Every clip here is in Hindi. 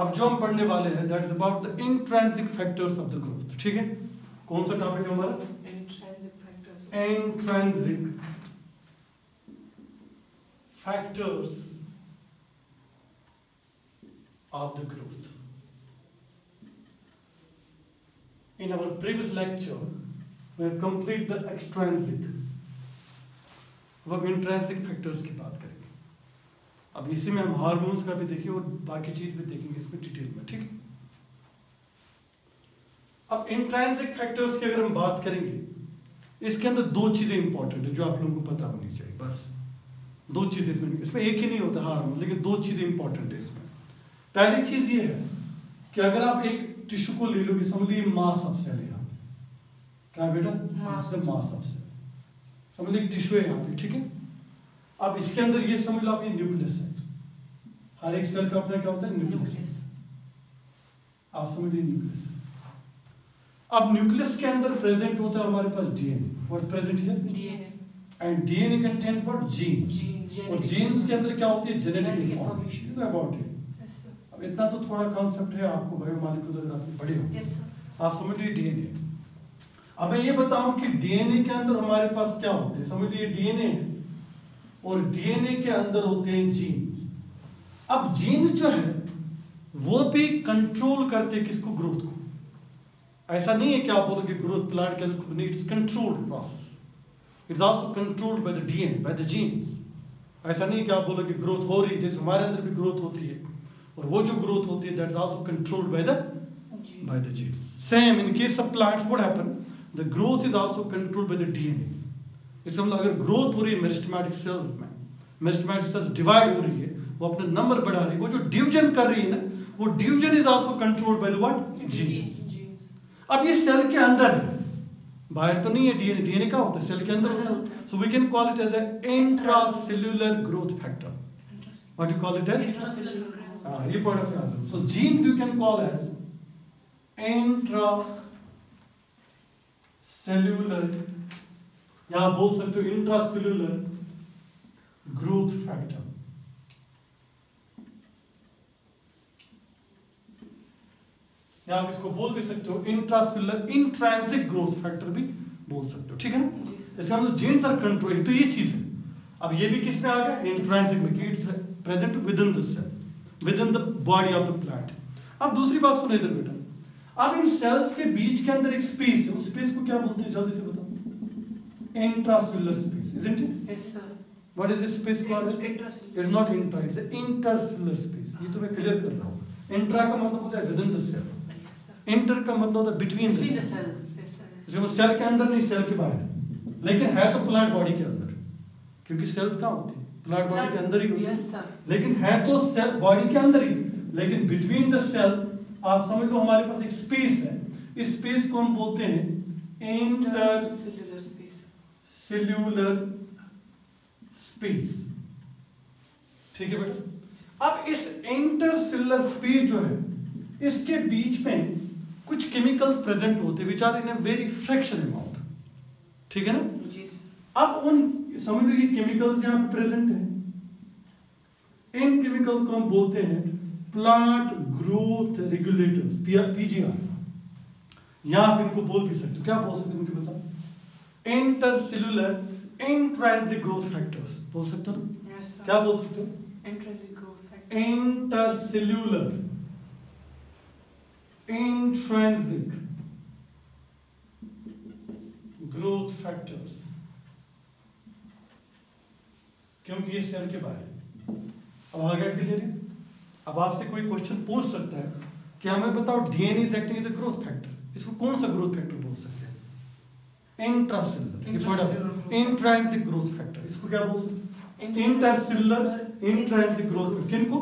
अब जो हम पढ़ने वाले हैं that is about the intrinsic factors of the growth. ठीक है, कौन सा टॉपिक है हमारा? Intrinsic factors of the growth. In our previous lecture, we have completed the extrinsic. अब हम intrinsic factors की बात करेंगे। अब इसी में हम हार्मोन्स का भी देखेंगे और बाकी चीज भी देखेंगे इसमें डिटेल में। ठीक है, अब इंट्रिंसिक फैक्टर्स की अगर हम बात करेंगे, इसके अंदर दो चीजें इंपॉर्टेंट है जो आप लोगों को पता होनी चाहिए। बस दो चीजें इसमें एक ही नहीं होता हार्मोन, लेकिन दो चीजें इंपॉर्टेंट है इसमें। पहली चीज ये है कि अगर आप एक टिश्यू को ले लोगे, समझ लीजिए मास ऑफ सेल है यहाँ पे, क्या है बेटा? Mass of cell. समझ लीजिए टिश्यू है यहाँ पे। ठीक है, अब इसके अंदर ये समझ लो आप, ये न्यूक्लियस है। हर एक सेल का अपना क्या होता है? न्यूक्लियस। आप समझ लीजिए न्यूक्लियस। अब न्यूक्लियस के अंदर प्रेजेंट होता है हमारे पास DNA. What is present here? DNA. And DNA contains what? Genes. और जीन्स के अंदर क्या होती है? Genetic information. About it. इतना तो थोड़ा कॉन्सेप्ट है आपको, बायोमोलिकुलर आप पढ़े हो। आप समझ लीजिए डीएनए। अब मैं ये बताऊं कि डीएनए के अंदर हमारे पास क्या होते हैं। समझ लीजिए डीएनए और डीएनए के अंदर होते हैं जीन्स। अब जीन्स जो है वो भी कंट्रोल करते हैं किसको? ग्रोथ को। ऐसा नहीं है कि आप बोलोगे ग्रोथ प्लांट के अंदर, it's controlled process. It's also controlled by the DNA, by the genes. ऐसा नहीं कि आप बोलोगे ग्रोथ हो रही है, जैसे हमारे अंदर भी ग्रोथ होती है, और वो जो ग्रोथ होती है that is also controlled by the genes. Same in case of plants what happen, the growth is also controlled by the DNA. इसका मतलब अगर ग्रोथ हो रही है मेरिस्टेमेटिक सेल्स में, मेरिस्टेमेटिक सेल्स डिवाइड हो रही है, वो अपना नंबर बढ़ा रही है, वो जो डिवीजन कर रही है ना, वो division is also controlled by the what? Genes. अब ये सेल के अंदर है, बाहर तो नहीं है। डीएनए, डीएनए क्या होता है? सेल के अंदर होता है। So we can call it as a intracellular growth factor. What you call it as? ये point of view. So genes you can call as intracellular, या बोल सकते हो इंट्रासेल्युलर ग्रोथ फैक्टर। या आप इसको बोल भी सकते हो इंट्रासेल्युलर इंट्रिंसिक ग्रोथ फैक्टर भी बोल सकते हो। ठीक है ना? इसका मतलब जीन्स आर कंट्रोल, तो ये चीज है। अब ये भी किस में आ गया? इंट्रिंसिक में, it's present within the cell, within the body of the plant। अब दूसरी बात सुनो इधर बेटा, अब इन सेल्स के बीच के अंदर एक स्पेस है, उस स्पेस को क्या बोलते हैं? जल्दी से बताओ। Intracellular space, isn't it? Yes sir। What is this space called? Intracellular। It's not intra, it's an intercellular space। ये तो मैं क्लियर कर रहा हूँ। इंट्रा का मतलब होता है within the cell, इंटर का मतलब होता है between the cells। इसमें सेल के अंदर नहीं, सेल के बाहर, लेकिन है तो प्लांट बॉडी के अंदर, क्योंकि सेल्स कहाँ होती है? प्लांट बॉडी के अंदर ही होती है। लेकिन है तो सेल बॉडी के अंदर ही, लेकिन बिटवीन द सेल्स आप समझ लो हमारे पास एक स्पेस है। इस स्पेस को हम बोलते हैं इंटरसेल्युलर स्पेस, सेल्युलर स्पेस। ठीक है बेटा? अब इस इंटरसेल्युलर स्पेस जो है, इसके बीच में कुछ केमिकल्स प्रेजेंट होते हैं which are in a very fraction amount. ठीक है ना? अब उन समझ लो ये केमिकल्स यहाँ पे प्रेजेंट है, इन केमिकल्स को हम बोलते हैं प्लांट ग्रोथ रेगुलेटर्स, पीजीआर। यहां आप इनको बोल भी सकते हो, क्या बोल सकते हो मुझे बताओ? इंटरसेल्युलर इंट्रिंसिक ग्रोथ फैक्टर्स बोल सकते हो ना? yes, क्या बोल सकते हो? Intrinsic growth factor, intercellular intrinsic growth factors, क्योंकि ये सेल के बाहर है। अब आ गया क्लियर है? अब आपसे कोई क्वेश्चन पूछ सकता है कि हमें बताओ DNA is acting as a growth factor, इसको कौन सा ग्रोथ फैक्टर बोल सकते हैं? इंट्रासेल्युलर इंट्रिंसिक ग्रोथ फैक्टर, इसको क्या बोल सकते हैं? Intercellular intrinsic growth factor. किनको?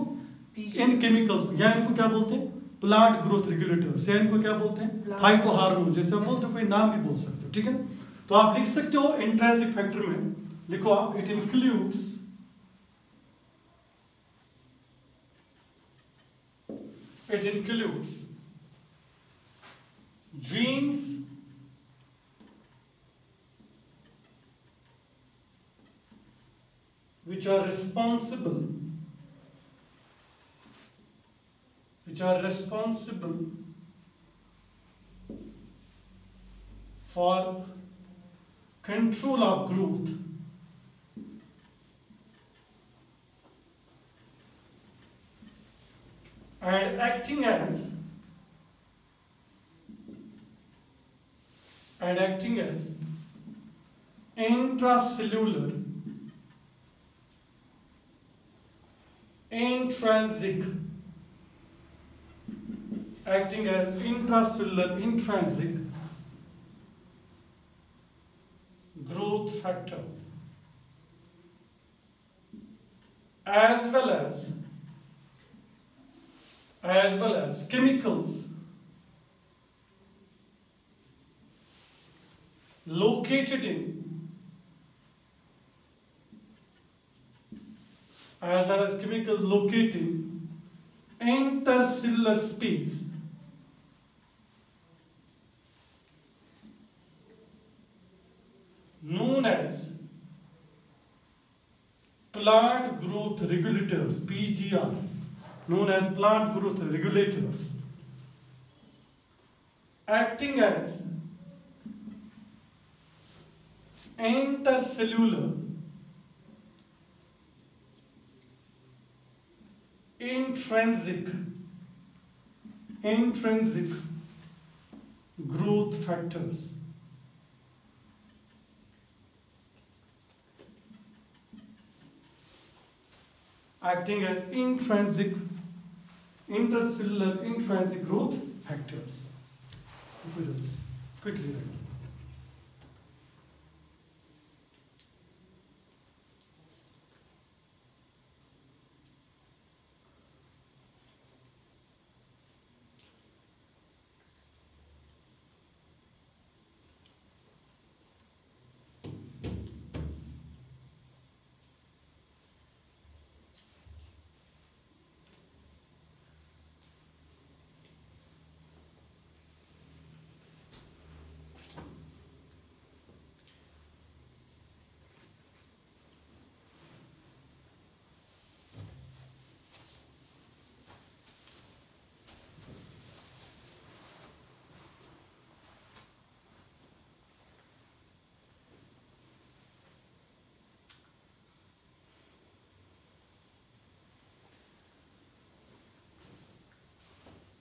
इन केमिकल्स, या इनको क्या बोलते हैं? प्लांट ग्रोथ रेगुलेटर्स, या इनको क्या बोलते हैं? फाइटोहार्मोन, जैसे आप बोलते हो, कोई नाम भी बोल सकते हो। ठीक है, तो आप लिख सकते हो इंट्रिंसिक फैक्टर में, लिखो आप, it includes genes, which are responsible which are responsible for control of growth and acting as intracellular intrinsic growth factor, as well as chemicals located in intercellular space known as plant growth regulators, PGR, acting as intercellular intrinsic growth factors. Acting as intercellular intrinsic growth factors. Quickly write.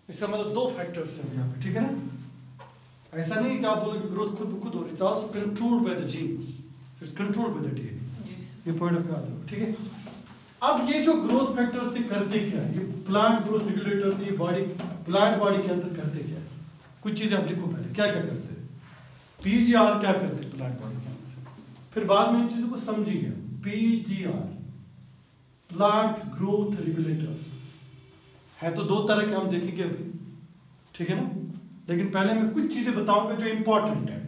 इसका मतलब दो फैक्टर्स हैं यहाँ पे, ठीक है ना? ऐसा नहीं कि आप बोलोगे ग्रोथ खुद ब खुद हो रही है, it's also controlled by the genes, it's controlled by the DNA. ये पॉइंट ऑफ व्यू आता है, ठीक है? अब ये जो ग्रोथ फैक्टर्स से करते क्या है, ये प्लांट ग्रोथ रेगुलेटर्स, ये बॉडी प्लांट बॉडी के अंदर करते क्या है? कुछ चीजें आप लिखो पहले, क्या क्या करते हैं? पीजीआर क्या करते हैं प्लांट बॉडी के अंदर, फिर बाद में इन चीजों को समझिए। पीजीआर प्लांट ग्रोथ रेगुलेटर्स है तो दो तरह के, हम देखेंगे अभी, ठीक है ना? लेकिन पहले मैं कुछ चीजें बताऊंगा जो इंपॉर्टेंट है,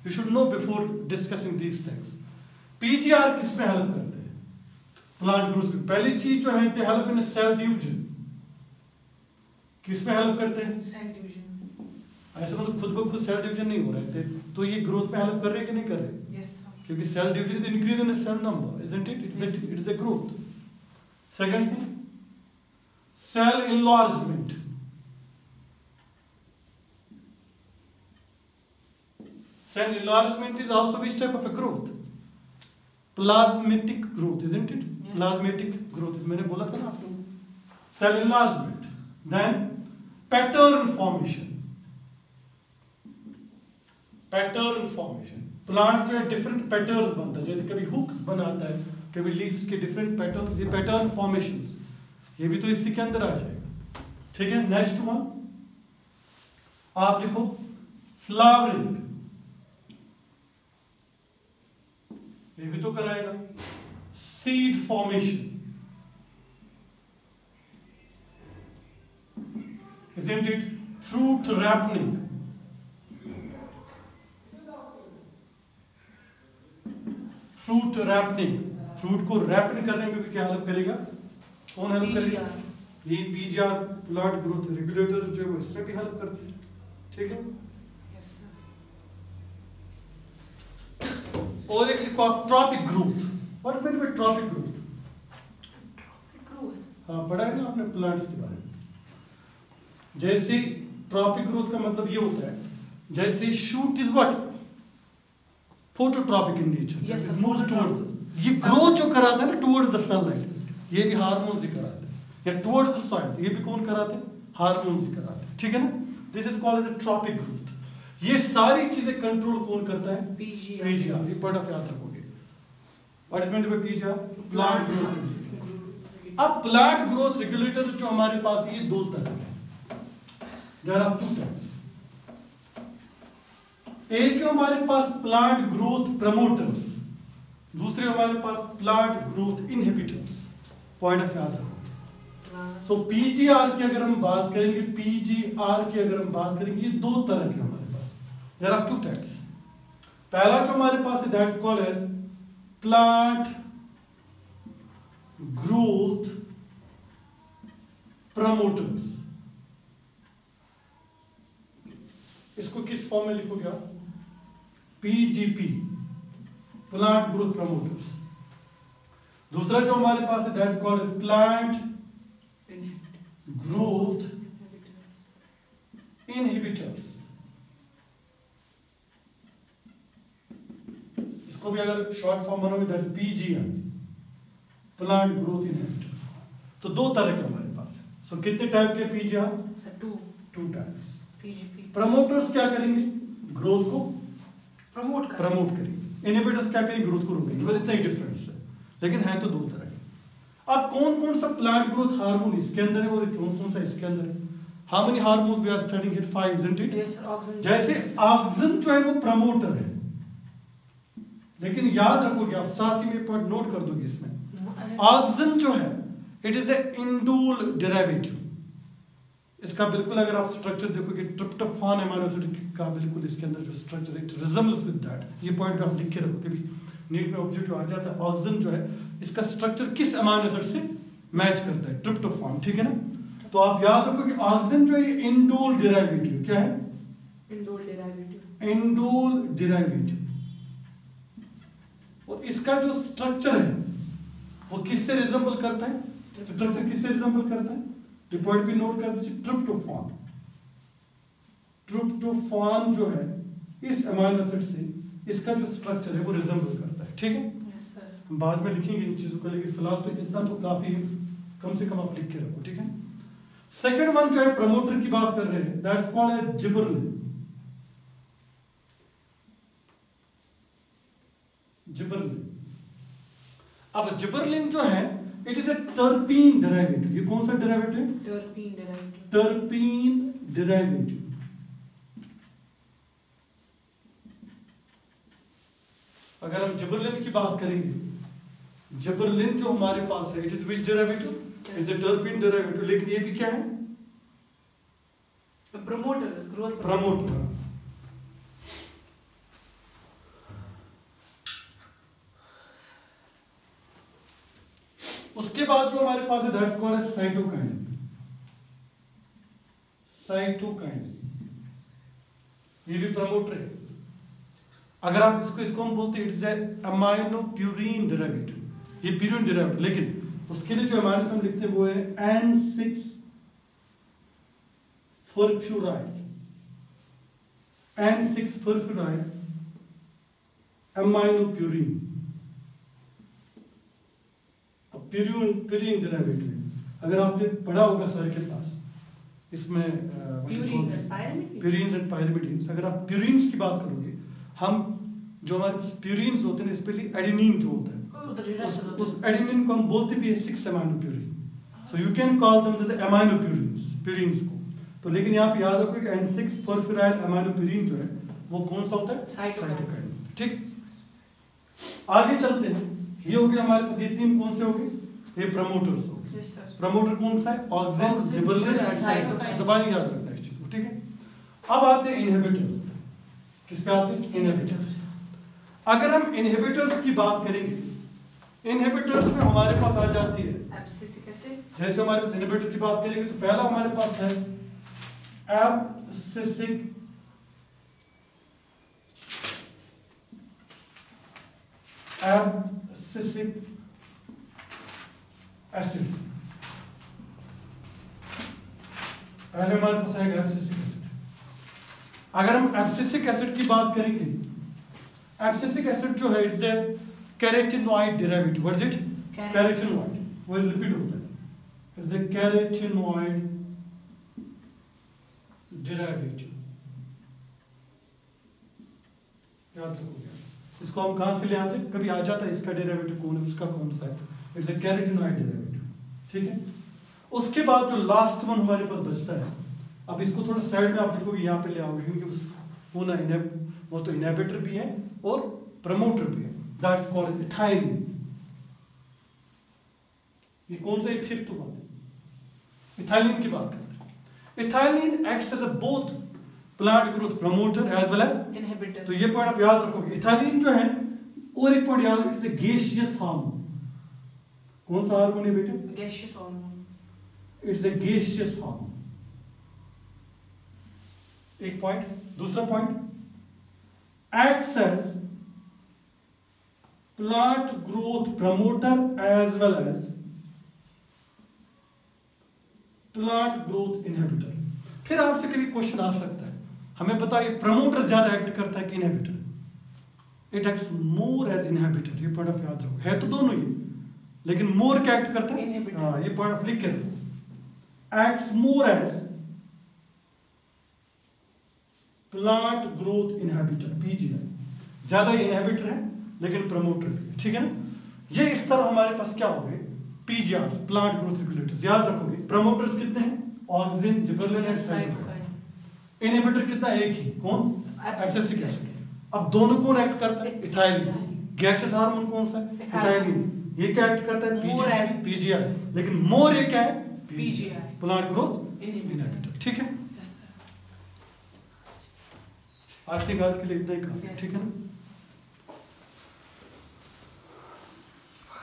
you should know before discussing these things. PGR किस में हेल्प करते हैं? Plant growth. पहली चीज जो है, they help in cell division. किस में हेल्प करते हैं? Cell division. ऐसा मतलब खुद ब खुद सेल डिवीजन नहीं हो रहे थे, तो ये ग्रोथ में हेल्प कर रहे हैं कि नहीं कर रहे? Yes, sir. क्योंकि cell division is increase in cell number, isn't it? It is a growth. Second thing, cell enlargement. Cell enlargement is also which type of a growth? Plasmatic growth, isn't it? Yes. Plasmatic growth. मैंने बोला था ना आप लोगों को. Cell enlargement. Then pattern formation. Pattern formation. Plant जो है डिफरेंट पैटर्न्स बनता है, जैसे कभी हुक्स बनाता है, कभी लीव्स के डिफरेंट पैटर्न्स, ये पैटर्न फॉर्मेशंस, ये भी तो इसी के अंदर आ जाएगा, ठीक है? नेक्स्ट वन आप लिखो फ्लावरिंग, ये भी तो कराएगा। Seed formation, isn't it? Fruit ripening, fruit ripening, fruit को रैपन करने में भी क्या हेल्प करेगा? कौन हेल्प करेगा? ये पीजीआर प्लांट ग्रोथ रेगुलेटर्स जो है वो इसमें भी हेल्प करते हैं, ठीक है? Yes, sir. और एक लिखो आप tropic growth. What mean by tropic growth? Growth. हाँ, पढ़ा है ना आपने प्लांट्स के बारे में। जैसे ट्रॉपिक ग्रोथ का मतलब ये होता है, जैसे shoot is what phototropic in nature, moves towards, ये ग्रोथ जो कराता है ना टुवर्ड्स द सनलाइट, ये भी हार्मोन्स ही कराते हैं, या टुवर्ड्स द सॉइल, ये भी कौन कराते हैं, हार्मोन्स ही कराते हैं, ठीक है ना। This is called as tropic growth. ये सारी चीजें कंट्रोल कौन करता है, पीजीआर। ये पॉइंट ऑफ याद रखोगे, what is meant by PGR, plant growth. अब प्लांट ग्रोथ रेगुलेटर जो हमारे पास ये दो तरह है, देयर आर टू टाइप्स। एक है हमारे पास प्लांट ग्रोथ प्रमोटर्स, दूसरे हमारे पास plant growth inhibitors. Point of याद रखो। सो पीजीआर की अगर हम बात करेंगे, पीजीआर की अगर हम बात करेंगे, ये दो तरह के हमारे पास, देयर आर टू टाइप्स। पहला जो हमारे पास है that is called as plant growth promoters. इसको किस फॉर्म में लिखोगे आप, पीजीपी, प्लांट ग्रोथ प्रमोटर्स। दूसरा जो हमारे पास है that is called as plant growth inhibitors. इसको भी अगर शॉर्ट फॉर्म बनोगे that is PGR, plant growth inhibitors. तो दो तरह के हमारे पास है। सो कितने टाइप के पीजीआर, टू टाइप्स। प्रमोटर्स क्या करेंगे, ग्रोथ को प्रमोट करेंगे, इनहिबिटर्स क्या करेंगे, ग्रोथ को रोकेंगे। बस इतना ही डिफरेंस है, लेकिन है तो दो तरह के। अब कौन कौन सा प्लांट ग्रोथ हार्मोन इसके अंदर है और कौन कौन सा इसके अंदर है। How many hormones we are studying here, 5 isn't it? जैसे ऑक्सिन जो है वो प्रमोटर है, लेकिन याद रखोगे आप, साथ ही में पॉइंट नोट कर दोगे इसमें, ऑक्सिन जो है it is A indole derivative. इसका बिल्कुल अगर आप स्ट्रक्चर देखोगे, ट्रिप्टोफान अमीनो एसिड का बिल्कुल इसके अंदर जो स्ट्रक्चर है इट रिजेम्बल्स विद दैट। ये पॉइंट आप लिख के रखो कि नीट में ऑब्जेक्टिव आ जाता है, ऑक्सिन जो है इसका स्ट्रक्चर किस अमीनो एसिड से मैच करता है, ट्रिप्टोफान, ठीक है ना। तो आप याद रखो कि ऑक्सिन जो है इंडोल डेरिवेटिव, क्या है, इंडोल डेरिवेटिव। और इसका जो स्ट्रक्चर है वो किससे रिजेंबल करता है, स्ट्रक्चर किससे रिजेंबल करता है, पॉइंट भी नोट कर दीजिए, ट्रिप्टोफान। ट्रिप्टोफान जो है इस अमीनो एसिड से इसका जो स्ट्रक्चर है वो रिजेंबल करता है, ठीक है। हम बाद में लिखेंगे इन चीजों को, लेकिन फिलहाल तो इतना तो काफी है, कम से कम आप लिख के रखो, ठीक है। सेकंड वन जो है प्रमोटर की बात कर रहे हैं, that is called as gibberellin. Gibberellin. अब जिबरलिन जो है it is a terpene derivative. ये कौन सा डेरिवेटिव, टर्पीन डेरिवेटिव। अगर हम जिबरलिन की बात करेंगे, जिबरलिन जो हमारे पास है it is which derivative, is a terpene derivative, लेकिन ये भी क्या है, प्रमोटर। उसके बाद जो हमारे पास है that's called as cytokinin. Cytokinins ये भी प्रमोटर है। अगर आप इसको हम बोलते हैं it is A amino purine derivative, ये प्यूरिन डेरिवेटिव, लेकिन उसके लिए जो अमाइनो हम लिखते हैं वो है N6 furfuryl, N6 furfuryl amino purine. Purine derivative अगर आपने पढ़ा होगा सर के पास, इसमें प्यूरिन्स एंड पायरिमिडीन्स। अगर आप प्यूरिन्स की बात करोगे, हम जो हमारे पास प्यूरिन्स होते हैं, स्पेशली एडेनिन जो होता है, उस एडेनिन को हम बोलते भी है 6 amino purine. So you can call them जैसे अमाइनो प्यूरिन्स को। तो लेकिन यहाँ पे याद रखो कि N6 फॉरफ्यूराइल अमाइनो प्यूरिन जो है वो कौन सा होता है, साइटोकाइन, ठीक। आगे चलते हैं, ये हो गया हमारे पास, ये तीन कौन से हो गए, ये प्रमोटर्स हो गए। प्रमोटर कौन सा है, ऑक्सिन, जिबरलिन, साइटोकाइन। ज़बानी याद रखना इस चीज को, ठीक है। अब आते हैं इनहिबिटर्स। किस पे आते हैं, इनहिबिटर्स। अगर हम इनहिबिटर्स की बात करेंगे, इनहिबिटर्स में हमारे पास आ जाती है, जैसे हमारे पास इनहिबिटर की बात करेंगे तो पहला हमारे पास है एब्सिसिक एसिड। पहले हमारे पास आएगा एब्सिसिक एसिड। अगर हम एब्सिसिक एसिड की बात करेंगे, एब्सिसिक एसिड जो है it's a carotenoid derivative. What is it? Carotenoid. वो लिपिड होता है। It's a carotenoid derivative. याद रखोगे, इसको हम कहां से ले आते हैं? कभी आ जाता है इसका डेरिवेटिव कौन है, उसका कौन सा है। इट्स ए कैरोटीनॉइड डेरिवेटिव, ठीक है। उसके बाद जो लास्ट वन हमारे पास बचता है, अब इसको थोड़ा साइड में आप लिखोगे, यहाँ पे ले आओगे, क्योंकि वो तो इनहिबिटर भी है और प्रमोटर भी है। That's called ethylene. ये कौन सा? फिफ्थ वन, इथाइलिन की बात करते हैं। Ethylene acts as a both plant growth promoter as well as inhibitor. तो ये पॉइंट आप याद रखोगे। इथाइलिन जो है, और एक पॉइंट याद रखिए, इट्स ए गैसियस हार्मोन। कौन सा हार्मोन है बेटे? Gaseous hormone. It's a gaseous hormone. एक पॉइंट। दूसरा point, acts as plant growth promoter as well as plant growth inhibitor. फिर आपसे कभी क्वेश्चन आ सकता है, हमें पता है प्रमोटर ज्यादा एक्ट करता है कि inhibitor? It acts more as inhibitor. ये पॉइंट ऑफ याद रखो, है तो दोनों ही, लेकिन मोर क्या एक्ट करता है? हाँ, ये पॉइंट ऑफ लिख के रखो। Acts more as plant growth inhibitor, PGI. ज्यादा इनहिबिटर है लेकिन प्रमोटर भी है, ठीक है ना। ये इस तरह हमारे पास क्या हो गए? PGR, plant growth regulators. याद रखोगे, प्रमोटर्स कितने हैं? Auxin, gibberellin and cytokine. Inhibitor कितना? एक ही। कौन? Abscisic acid. अब दोनों कौन एक्ट करता है? इथाइलिन। गैसियस हार्मोन कौन सा है? इथाइलिन। ये क्या एक्ट करता है? पीजीआर। लेकिन मोर ये क्या है? पीजीआई, प्लांट ग्रोथ इनहिबिटर, ठीक है। आई थिंक आज के लिए इतना ही काफी, ठीक है ना।